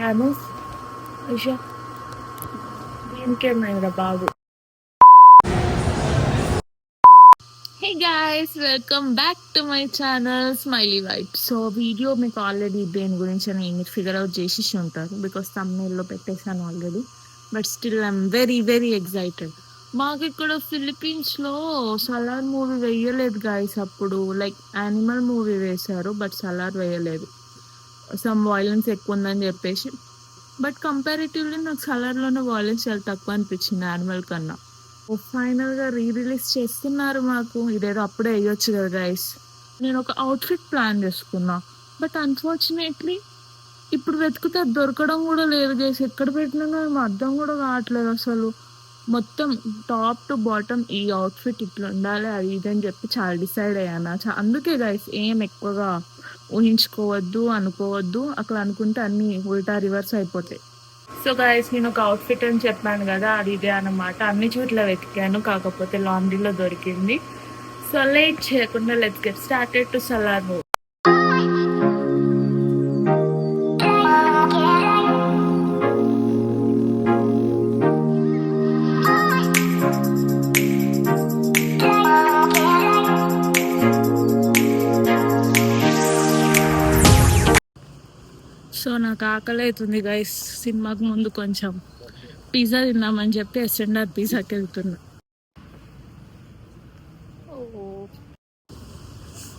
పెట్టాను. దీనికేమైనా బాబు. Hey guys, welcome back to my channel Smiley Vibe. So video మీకు ఆల్రెడీ దేని గురించి నేను ఫిగర్ అవుట్ చేసి ఉంటారు, బికాస్ తమ్నేల్లో పెట్టేశాను already. But still I'm very very excited. మాకు ఇక్కడ ఫిలిపీన్స్లో సలార్ మూవీ వేయలేదు గాయస్. అప్పుడు లైక్ యానిమల్ మూవీ వేశారు, బట్ సలార్ వేయలేదు. సమ్ వాయిలెన్స్ ఎక్కువ ఉందని చెప్పేసి. బట్ కంపారిటివ్లీ నాకు సలార్లోనే వాయిలెన్స్ చాలా తక్కువ అనిపించింది యానిమల్ కన్నా. ఫైనల్గా రిలీజ్ చేస్తున్నారు మాకు. ఇదేదో అప్పుడే వేయొచ్చు కదా గైస్. నేను ఒక అవుట్ఫిట్ ప్లాన్ చేసుకున్నా, బట్ అన్ఫార్చునేట్లీ ఇప్పుడు వెతికితే అది దొరకడం కూడా లేదు గైస్. ఎక్కడ పెట్టినా మేము అర్థం కూడా కావట్లేదు అసలు. మొత్తం టాప్ టు బాటమ్ ఈ అవుట్ఫిట్ ఇట్లా ఉండాలి అది ఇది అని చెప్పి చాలా డిసైడ్ అయ్యాను. అందుకే గైస్ ఏం ఎక్కువగా ఊహించుకోవద్దు, అనుకోవద్దు. అక్కడ అనుకుంటే అన్నీ ఉల్టా రివర్స్ అయిపోతాయి. సో గైస్, నేను ఒక అవుట్ఫిట్ అని చెప్పాను కదా, అది ఇదే అన్నమాట. అన్ని చోట్ల వెతికాను, కాకపోతే లాండ్రీలో దొరికింది. సో లేట్ చేయకుండా let's get started to Salaar movie. So నాకు ఆకలి అవుతుంది గైస్. సినిమాకి ముందు కొంచెం పిజ్జా తిన్నామని చెప్పి ఎస్ఎంఆర్ పిజ్జాకి వెళ్తున్నా.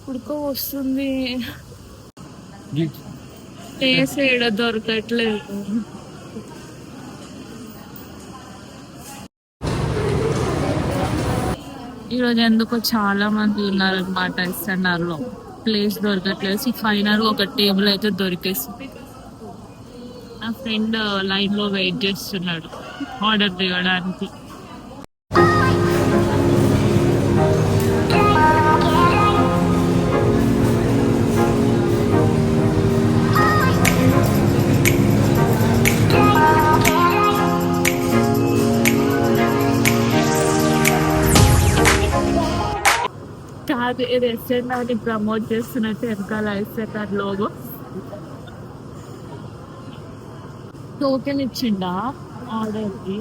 ఉడుకో వస్తుంది, టేస్ట్ ఏడ దొరకట్లేదు. ఈరోజు ఎందుకో చాలా మంది ఉన్నారనమాట ఎస్ఎన్ఆర్లో. ప్లేస్ దొరకట్లేదు. ఫైనల్గా ఒక టేబుల్ అయితే దొరికేసింది. నా ఫ్రెండ్ లైన్లో వెయిట్ చేస్తున్నాడు ఆర్డర్ దిగడానికి. కాదు, ఇది ఎస్ఎన్ఆర్ని ప్రమోట్ చేస్తున్నట్టు వెనకాల ఎస్ఎన్ఆర్ లోగో. టోకెన్ ఇచ్చిండా ఆర్డర్కి.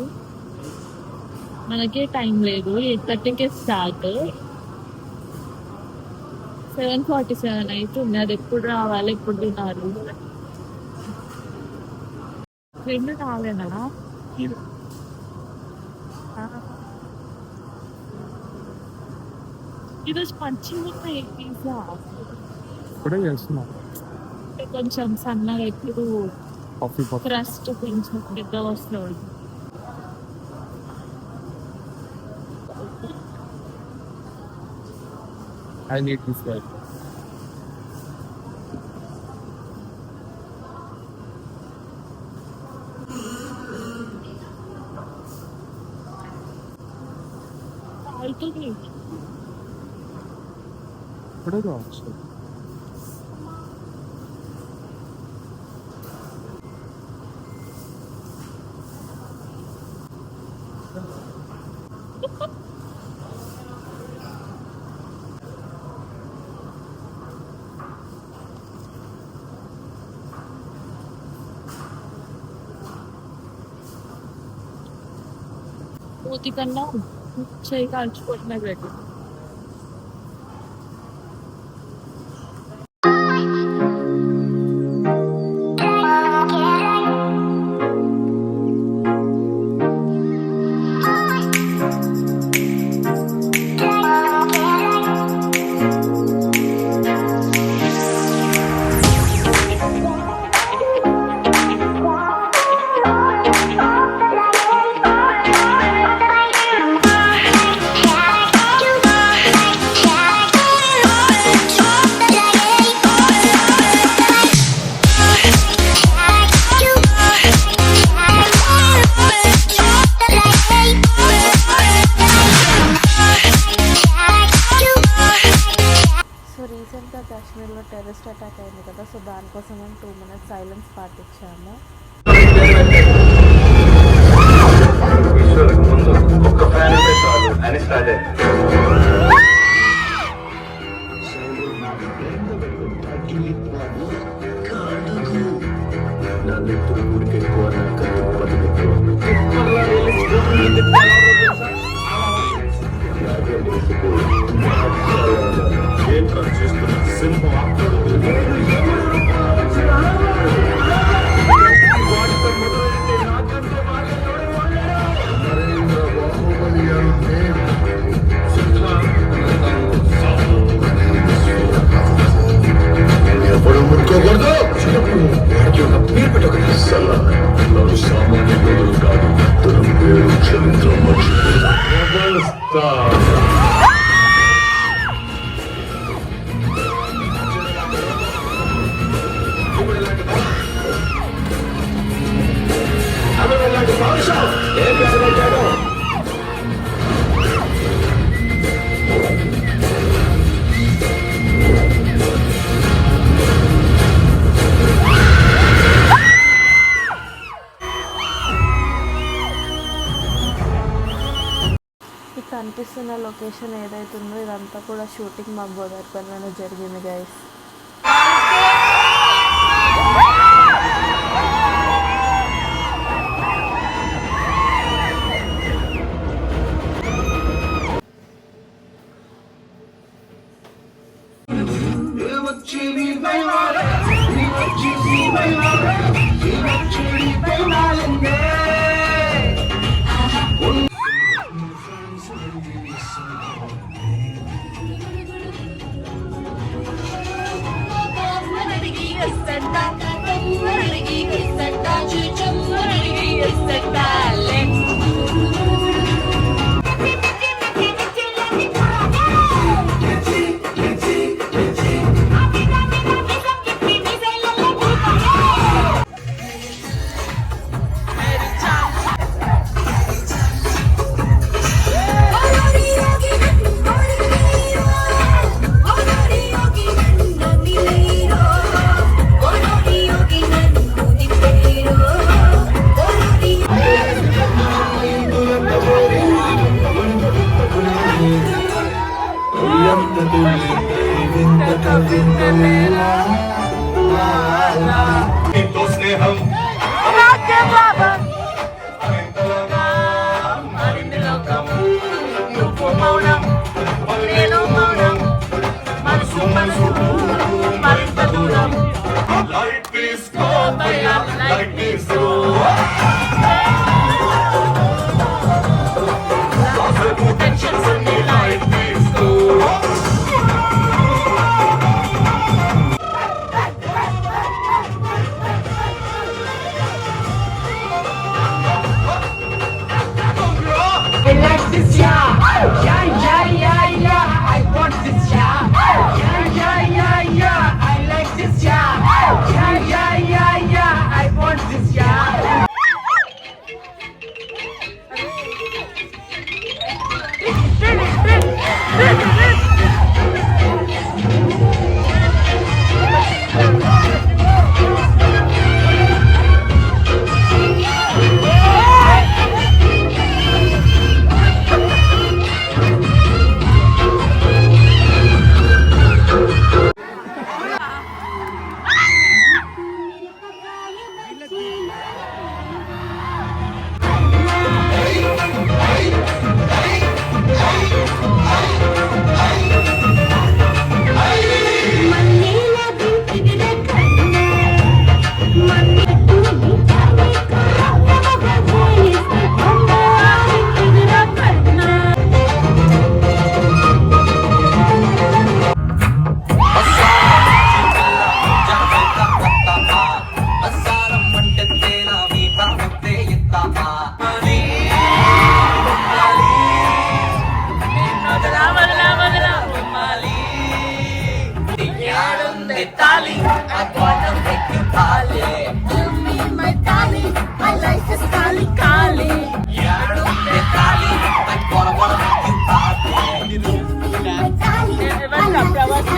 మనకే టైం లేదు. 8:30కే స్టార్ట్, 7:47 అవుతుంది. అది ఎప్పుడు రావాలి, ఎప్పుడు తినాలి? రెండు రాలేనా? ఈరోజు మంచిగా ఉన్నాయి పిజ్జా. కొంచెం సన్నగా ఎప్పుడు క్రస్ట్ కొంచెం పెద్ద వస్తుంది. I need this guy. కాలుతుంది. What are the options? మూతి కన్నా చేయి కాల్చిపోతున్నా పెట్టి. కాశ్మీర్లో టెర్రరిస్ట్ అటాక్ అయింది కదా, సో దానికోసం 2 minutes సైలెన్స్ పాటించాము. నా నెత్తులు చూస్తున్న లొకేషన్ ఏదైతే ఉందో ఇదంతా కూడా షూటింగ్ మా గోదావరిపల్లిలోనే జరిగింది గైస్.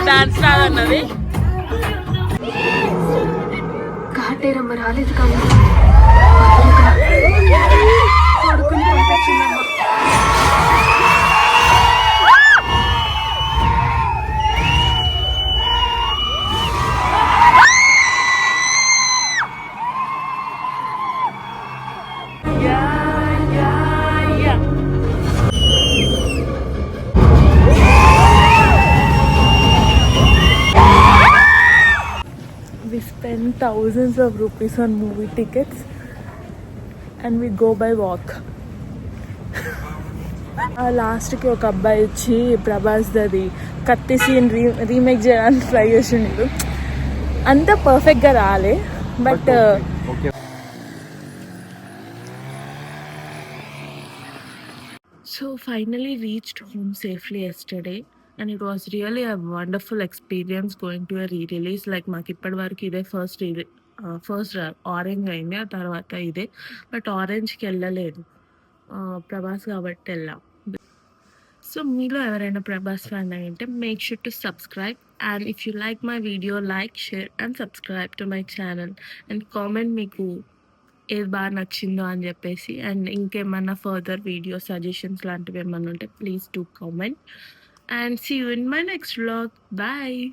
డాన్స్ రాదన్నది కాటేరమ్మ రాలేదు కానీ కొడుకుని పంపించిందమ్మ. We spend thousands of rupees on movie tickets and we go by walk. లాస్ట్కి ఒక అబ్బాయి వచ్చి ప్రభాస్ దది కత్తి సీన్ రీమేక్ చేయడానికి ట్రై చేసిండు. అంత పర్ఫెక్ట్గా రాలే but so finally reached home safely yesterday and it was really a wonderful experience going to a re-release. Like మాకు ఇప్పటి వరకు ఇదే ఫస్ట్ ఆరెంజ్ అయింది, ఆ తర్వాత ఇదే. బట్ ఆరెంజ్కి వెళ్ళలేదు, ప్రభాస్ కాబట్టి వెళ్ళాం. సో మీలో ఎవరైనా ప్రభాస్ ఫ్యాన్ అయ్యింటే make sure to subscribe, and if you like my video like, share and subscribe to my channel and comment మీకు ఏది బాగా నచ్చిందో అని చెప్పేసి. అండ్ ఇంకేమన్నా ఫర్దర్ వీడియో సజెషన్స్ లాంటివి ఏమన్నా ఉంటే please do comment. And see you in my next vlog. Bye.